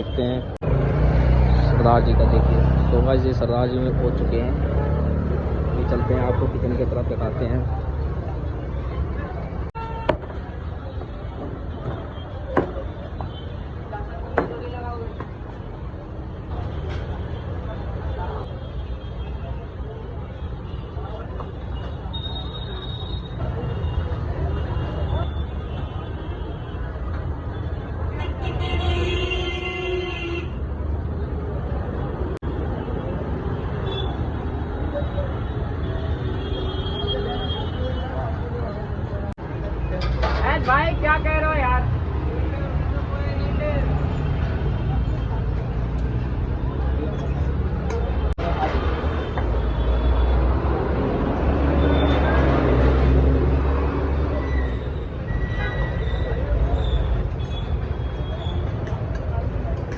देखते हैं सरदार जी का। देखिए तो गाइस ये सरदार जी में पहुंच चुके हैं। ये चलते हैं, आपको किचन की तरफ दिखाते हैं। भाई क्या कह